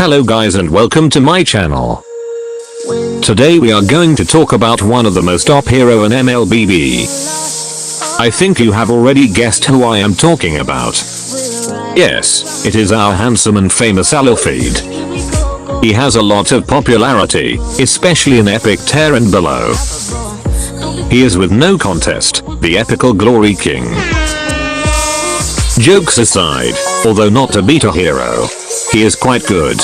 Hello guys and welcome to my channel. Today we are going to talk about one of the most top hero in MLBB. I think you have already guessed who I am talking about. Yes, it is our handsome and famous ALUCARD. He has a lot of popularity, especially in Epic Tier and below. He is with no contest, the epical glory king. Jokes aside, although not a beta hero, he is quite good.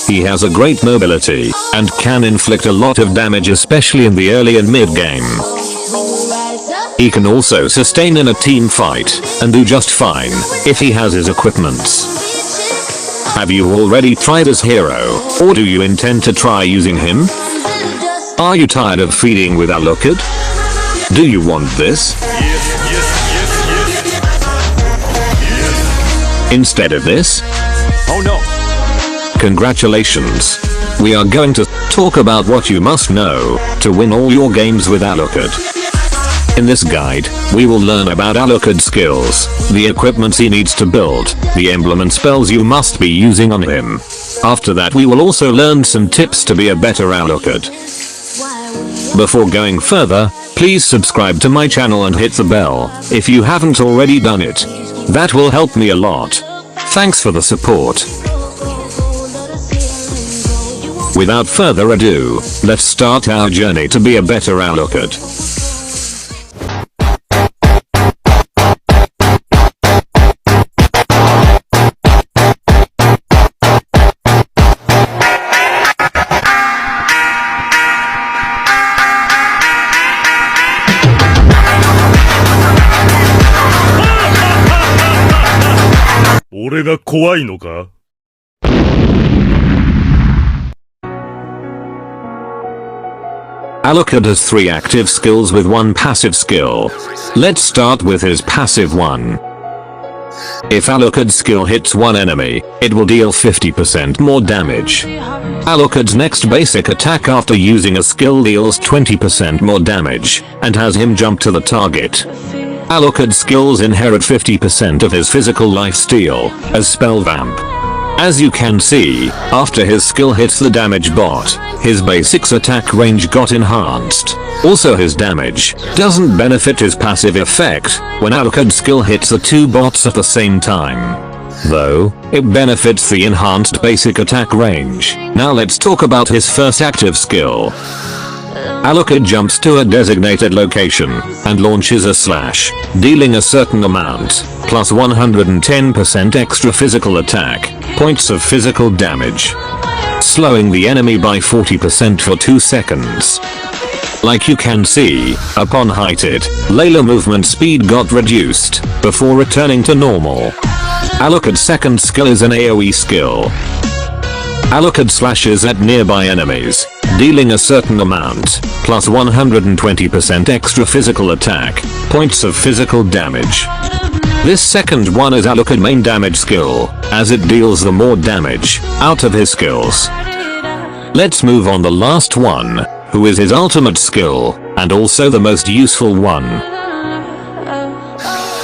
He has a great mobility, and can inflict a lot of damage especially in the early and mid game. He can also sustain in a team fight, and do just fine, if he has his equipments. Have you already tried this hero, or do you intend to try using him? Are you tired of feeding with ALUCARD? Do you want this? Instead of this? Oh no! Congratulations! We are going to talk about what you must know to win all your games with ALUCARD. In this guide, we will learn about ALUCARD skills, the equipments he needs to build, the emblem and spells you must be using on him. After that we will also learn some tips to be a better ALUCARD. Before going further, please subscribe to my channel and hit the bell if you haven't already done it. That will help me a lot. Thanks for the support. Without further ado, let's start our journey to be a better ALUCARD. ALUCARD has 3 active skills with 1 passive skill. Let's start with his passive one. If ALUCARD's skill hits one enemy, it will deal 50% more damage. ALUCARD's next basic attack after using a skill deals 20% more damage, and has him jump to the target. ALUCARD skills inherit 50% of his physical lifesteal, as spell vamp. As you can see, after his skill hits the damage bot, his basic's attack range got enhanced. Also his damage doesn't benefit his passive effect when ALUCARD's skill hits the 2 bots at the same time. Though, it benefits the enhanced basic attack range. Now let's talk about his first active skill. ALUCARD jumps to a designated location and launches a slash, dealing a certain amount, plus 110% extra physical attack, points of physical damage, slowing the enemy by 40% for 2 seconds. Like you can see, upon hited, Layla movement speed got reduced, before returning to normal. ALUCARD's second skill is an AoE skill. ALUCARD slashes at nearby enemies, dealing a certain amount, plus 120% extra physical attack, points of physical damage. This second one is ALUCARD's main damage skill, as it deals the more damage out of his skills. Let's move on the last one, who is his ultimate skill, and also the most useful one.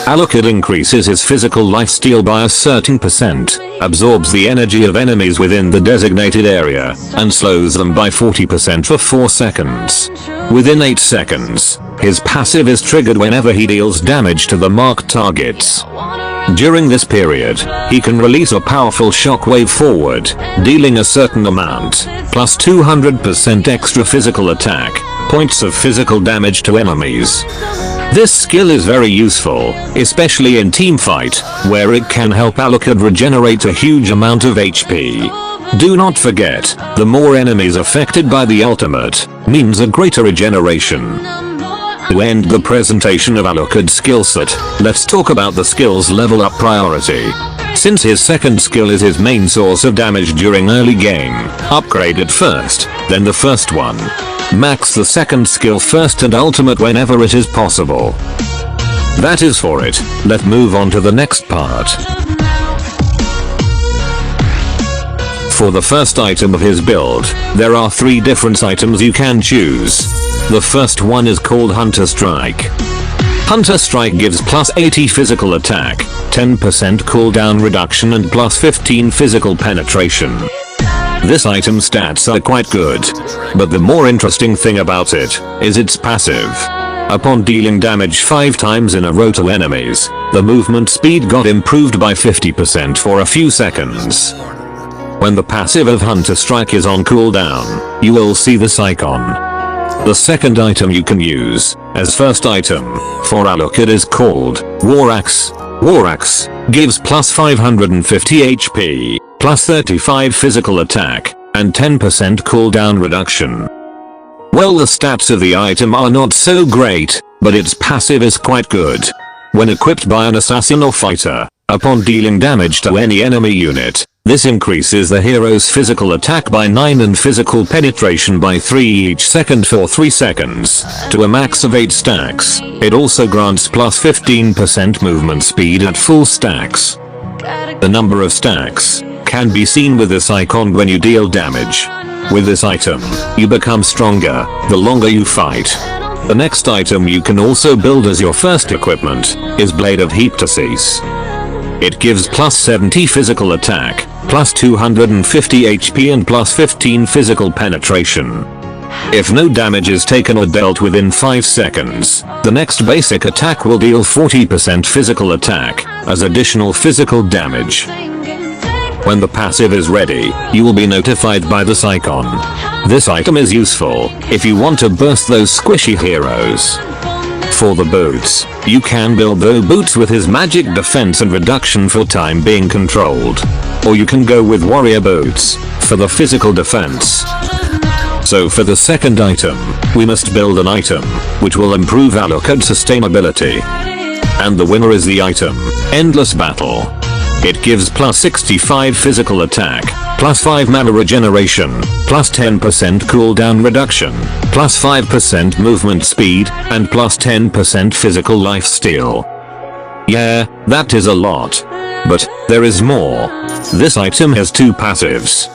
ALUCARD increases his physical lifesteal by a certain percent, absorbs the energy of enemies within the designated area, and slows them by 40% for 4 seconds. Within 8 seconds, his passive is triggered whenever he deals damage to the marked targets. During this period, he can release a powerful shockwave forward, dealing a certain amount, plus 200% extra physical attack, points of physical damage to enemies. This skill is very useful, especially in teamfight, where it can help ALUCARD regenerate a huge amount of HP. Do not forget, the more enemies affected by the ultimate, means a greater regeneration. To end the presentation of ALUCARD's skillset, let's talk about the skill's level up priority. Since his second skill is his main source of damage during early game, upgrade it first, then the first one. Max the second skill first and ultimate whenever it is possible. That is for it, let's move on to the next part. For the first item of his build, there are 3 different items you can choose. The first one is called Hunter Strike. Hunter Strike gives plus 80 physical attack, 10% cooldown reduction and plus 15 physical penetration. This item's stats are quite good, but the more interesting thing about it is its passive. Upon dealing damage 5 times in a row to enemies, the movement speed got improved by 50% for a few seconds. When the passive of Hunter Strike is on cooldown, you will see this icon. The second item you can use as first item for ALUCARD is called War Axe. War Axe gives plus 550 HP, plus 35 physical attack, and 10% cooldown reduction. Well, the stats of the item are not so great, but its passive is quite good. When equipped by an assassin or fighter, upon dealing damage to any enemy unit, this increases the hero's physical attack by 9 and physical penetration by 3 each second for 3 seconds, to a max of 8 stacks. It also grants plus 15% movement speed at full stacks. The number of stacks can be seen with this icon when you deal damage. With this item, you become stronger the longer you fight. The next item you can also build as your first equipment is Blade of Heptasis. It gives plus 70 physical attack, plus 250 HP and plus 15 physical penetration. If no damage is taken or dealt within 5 seconds, the next basic attack will deal 40% physical attack as additional physical damage. When the passive is ready, you will be notified by this icon. This item is useful if you want to burst those squishy heroes. For the boots, you can build those boots with his magic defense and reduction for time being controlled. Or you can go with warrior boots for the physical defense. So for the second item, we must build an item which will improve ALUCARD sustainability. And the winner is the item, Endless Battle. It gives plus 65 physical attack, plus 5 mana regeneration, plus 10% cooldown reduction, plus 5% movement speed, and plus 10% physical lifesteal. Yeah, that is a lot. But there is more. This item has 2 passives.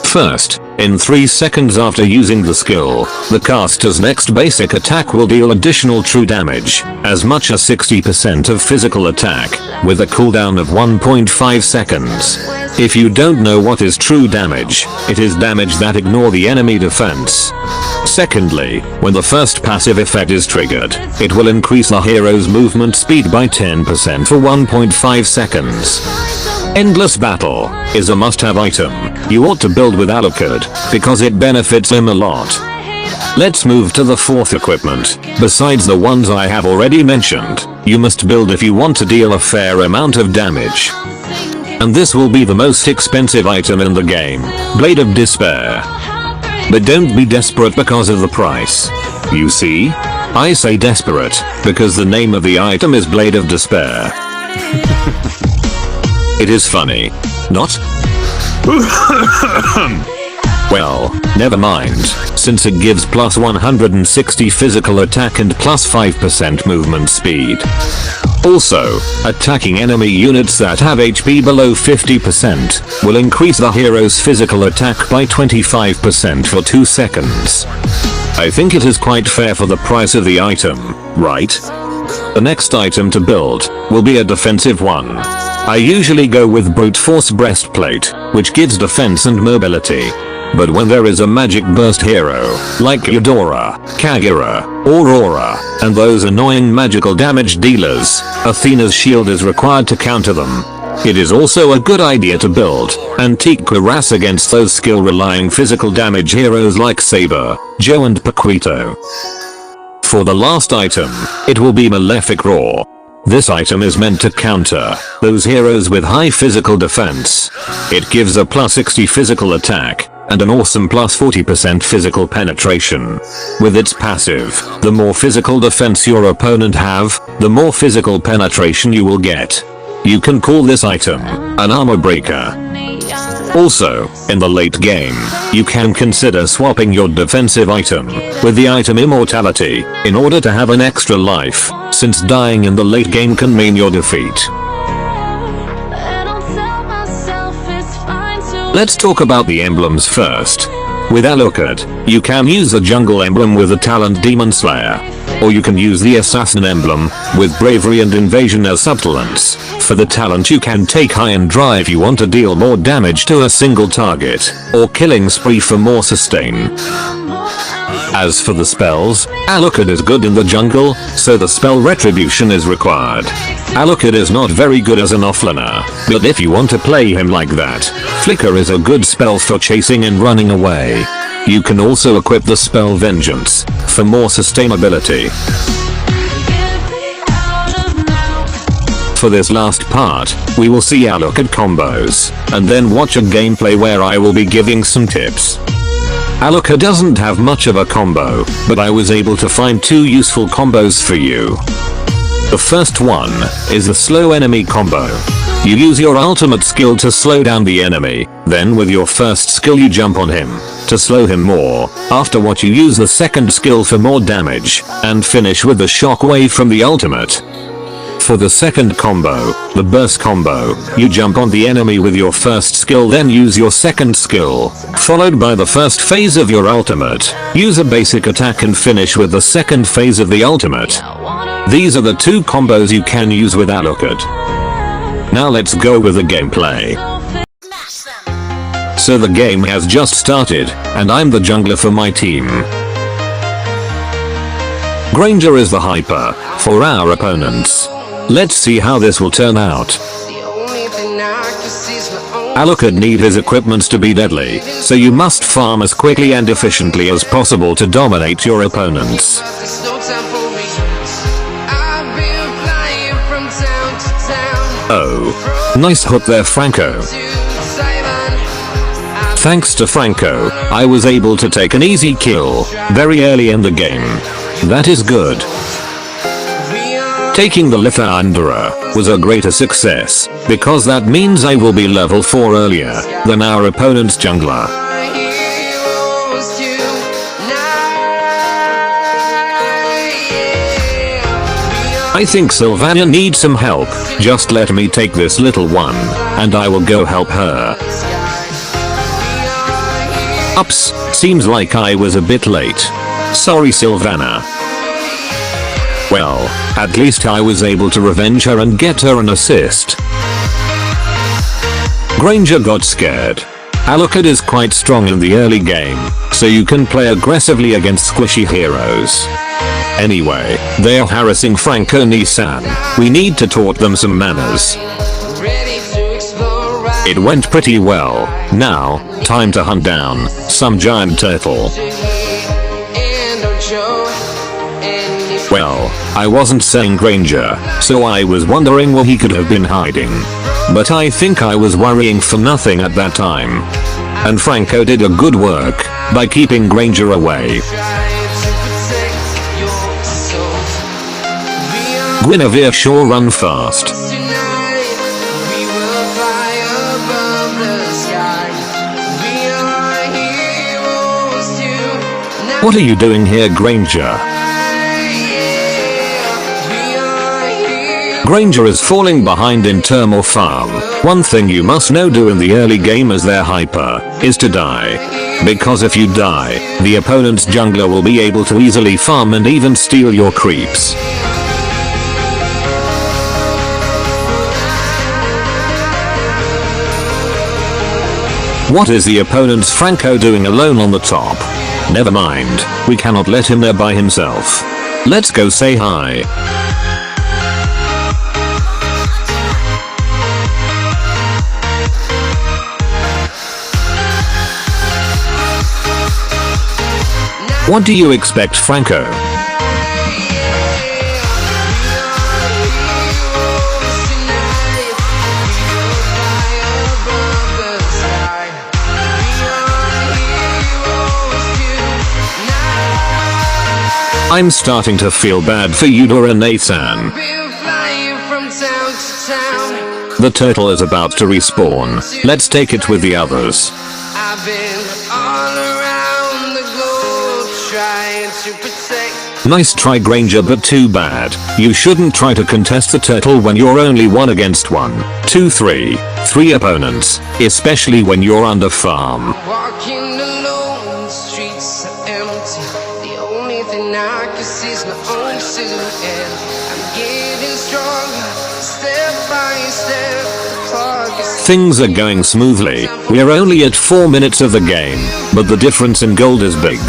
First, in 3 seconds after using the skill, the caster's next basic attack will deal additional true damage, as much as 60% of physical attack, with a cooldown of 1.5 seconds. If you don't know what is true damage, it is damage that ignore the enemy defense. Secondly, when the first passive effect is triggered, it will increase the hero's movement speed by 10% for 1.5 seconds. Endless Battle is a must-have item you ought to build with ALUCARD because it benefits him a lot. Let's move to the fourth equipment. Besides the ones I have already mentioned, you must build if you want to deal a fair amount of damage. And this will be the most expensive item in the game, Blade of Despair. But don't be desperate because of the price. You see? I say desperate because the name of the item is Blade of Despair. It is funny. Not? Well, never mind, since it gives plus 160 physical attack and plus 5% movement speed. Also, attacking enemy units that have HP below 50% will increase the hero's physical attack by 25% for 2 seconds. I think it is quite fair for the price of the item, right? The next item to build will be a defensive one. I usually go with Brute Force Breastplate, which gives defense and mobility. But when there is a magic burst hero, like Eudora, Kagura, Aurora, and those annoying magical damage dealers, Athena's shield is required to counter them. It is also a good idea to build Antique Cuirass against those skill-relying physical damage heroes like Saber, Joe and Paquito. For the last item, it will be Malefic Roar. This item is meant to counter those heroes with high physical defense. It gives a plus 60 physical attack and an awesome plus 40% physical penetration. With its passive, the more physical defense your opponent have, the more physical penetration you will get. You can call this item an armor breaker. Also, in the late game, you can consider swapping your defensive item with the item Immortality in order to have an extra life, since dying in the late game can mean your defeat. Let's talk about the emblems first. With ALUCARD, you can use a jungle emblem with a talent Demon Slayer. or you can use the assassin emblem, with bravery and invasion as subtalents. For the talent you can take high and dry if you want to deal more damage to a single target, or killing spree for more sustain. As for the spells, ALUCARD is good in the jungle, so the spell Retribution is required. ALUCARD is not very good as an offlaner, but if you want to play him like that, Flicker is a good spell for chasing and running away. You can also equip the spell Vengeance, for more sustainability. For this last part, we will see ALUCARD combos, and then watch a gameplay where I will be giving some tips. ALUCARD doesn't have much of a combo, but I was able to find 2 useful combos for you. The first one is the slow enemy combo. You use your ultimate skill to slow down the enemy, then with your first skill you jump on him, to slow him more, after what you use the second skill for more damage, and finish with the shockwave from the ultimate. For the second combo, the burst combo, you jump on the enemy with your first skill then use your second skill, followed by the first phase of your ultimate, use a basic attack and finish with the second phase of the ultimate. These are the 2 combos you can use with ALUCARD. Now let's go with the gameplay. So the game has just started, and I'm the jungler for my team. Granger is the hyper, for our opponents. Let's see how this will turn out. ALUCARD need his equipments to be deadly, so you must farm as quickly and efficiently as possible to dominate your opponents. Oh, nice hook there, Franco. Thanks to Franco, I was able to take an easy kill very early in the game. That is good. Taking the Lithandra was a greater success, because that means I will be level 4 earlier than our opponent's jungler. I think Sylvania needs some help, just let me take this little one, and I will go help her. Ups, seems like I was a bit late. Sorry Sylvana. Well, at least I was able to revenge her and get her an assist. Granger got scared. ALUCARD is quite strong in the early game, so you can play aggressively against squishy heroes. Anyway, they are harassing Franco Nissan. We need to taught them some manners. It went pretty well. Now, time to hunt down some giant turtle. Well, I wasn't saying Granger, so I was wondering where he could have been hiding. But I think I was worrying for nothing at that time. And Franco did a good work by keeping Granger away. Guinevere sure run fast. What are you doing here, Granger? Granger is falling behind in term of farm. One thing you must know do in the early game as their hyper is to die. Because if you die, the opponent's jungler will be able to easily farm and even steal your creeps. What is the opponent's Franco doing alone on the top? Never mind, we cannot let him there by himself. Let's go say hi. What do you expect, Franco? I'm starting to feel bad for Eudora Nathan. The turtle is about to respawn. Let's take it with the others. Nice try, Granger, but too bad. You shouldn't try to contest the turtle when you're only 1 against 1, 2, 3 opponents, especially when you're under farm. Walking alone, the streets are empty. The only thing I can see is my own Things are going smoothly. We are only at 4 minutes of the game, but the difference in gold is big.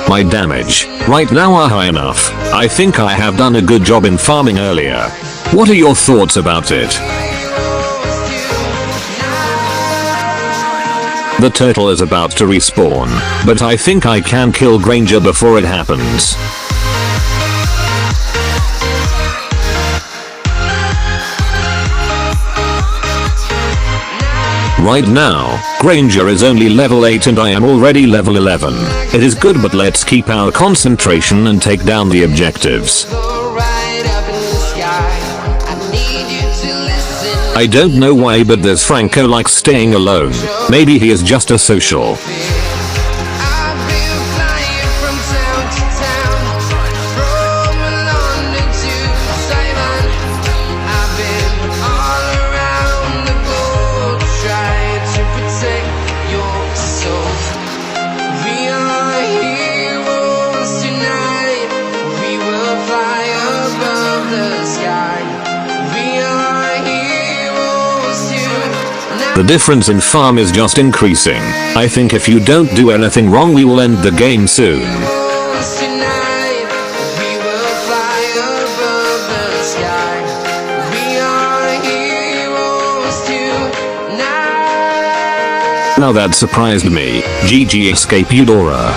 My damage right now are high enough. I think I have done a good job in farming earlier. What are your thoughts about it? The turtle is about to respawn, but I think I can kill Granger before it happens. Right now, Granger is only level 8 and I am already level 11. It is good, but let's keep our concentration and take down the objectives. I don't know why, but this Franco likes staying alone. Maybe he is just a social. The difference in farm is just increasing. I think if you don't do anything wrong, we will end the game soon. Now that surprised me. GG, escape Eudora.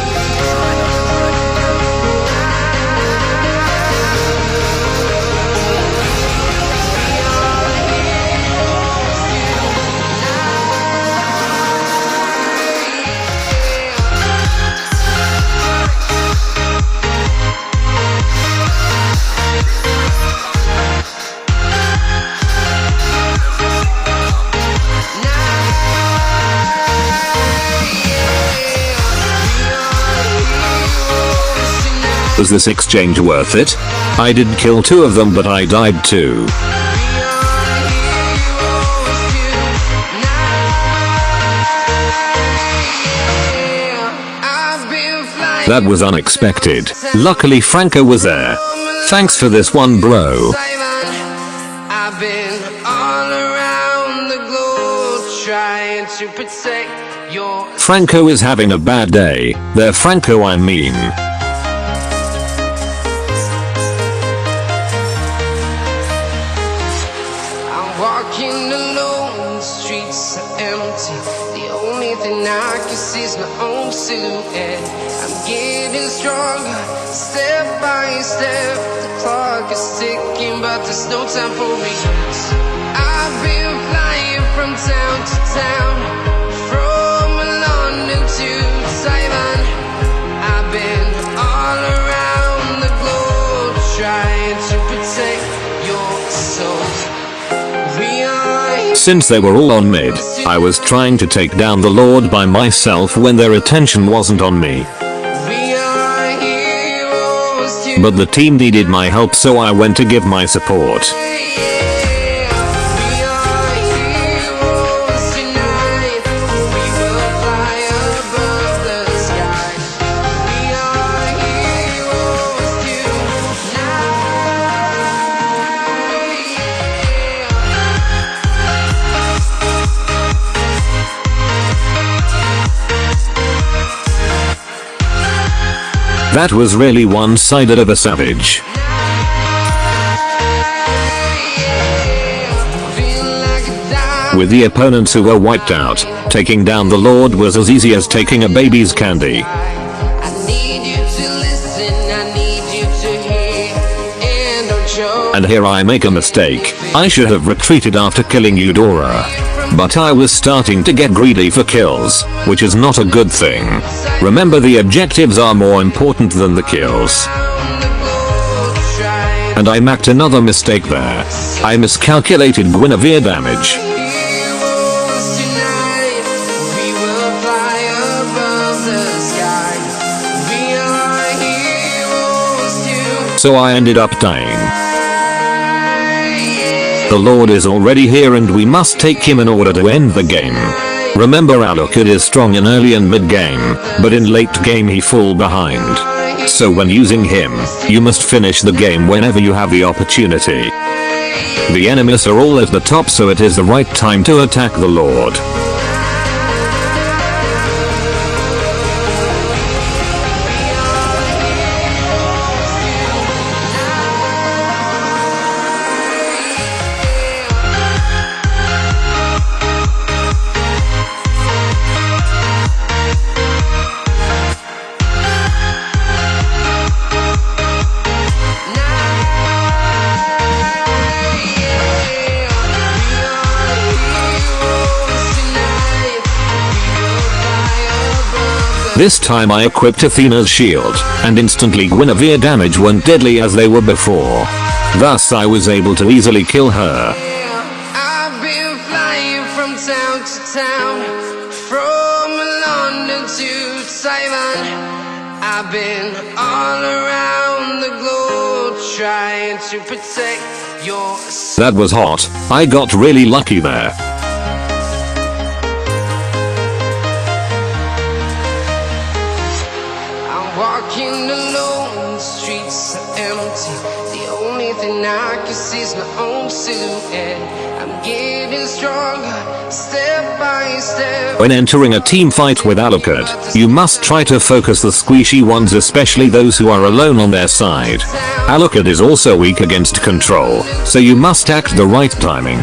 Was this exchange worth it? I did kill 2 of them, but I died too. That was unexpected. Luckily Franco was there. Thanks for this one, bro. Franco is having a bad day. There, Franco, I mean. Walking alone, the streets are empty. The only thing I can see is my own silhouette. I'm getting stronger, step by step. The clock is ticking, but there's no time for regrets. I've been flying from town to town, from London to Taiwan. I've been all around the globe, trying to protect your soul. Since they were all on mid, I was trying to take down the Lord by myself when their attention wasn't on me. But the team needed my help, so I went to give my support. That was really one-sided of a savage. With the opponents who were wiped out, taking down the Lord was as easy as taking a baby's candy. And here I make a mistake. I should have retreated after killing Eudora. But I was starting to get greedy for kills, which is not a good thing. Remember, the objectives are more important than the kills. And I macked another mistake there. I miscalculated Guinevere damage. So I ended up dying. The Lord is already here and we must take him in order to end the game. Remember, ALUCARD is strong in early and mid game, but in late game he fall behind. So when using him, you must finish the game whenever you have the opportunity. The enemies are all at the top, so it is the right time to attack the Lord. This time I equipped Athena's shield, and instantly Guinevere damage went deadly as they were before. Thus I was able to easily kill her. I've been flying from town to town, from London to Taiwan. I've been all around the globe trying to protect your soul. That was hot. I got really lucky there. Walking alone, the streets are empty. The only thing I can see is my own silhouette. I'm getting stronger, step by step. When entering a team fight with ALUCARD, you must try to focus the squishy ones, especially those who are alone on their side. ALUCARD is also weak against control, so you must act the right timing.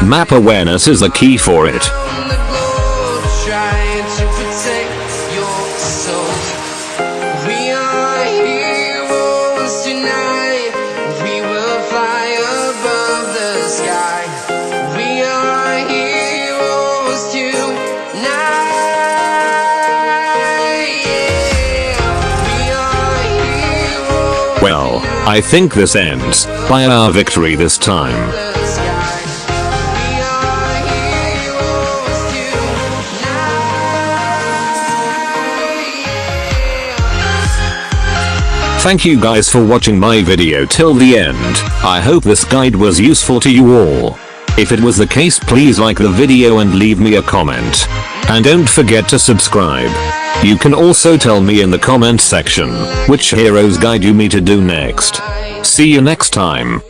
Map awareness is the key for it. On the globe, trying to protect your soul. We are heroes tonight. We will fly above the sky. We are heroes tonight. Yeah. We are heroes. Well, I think this ends by our victory this time. The sky. We are heroes tonight. Thank you guys for watching my video till the end. I hope this guide was useful to you all. If it was the case, please like the video and leave me a comment. And don't forget to subscribe. You can also tell me in the comment section which heroes guide you me to do next. See you next time.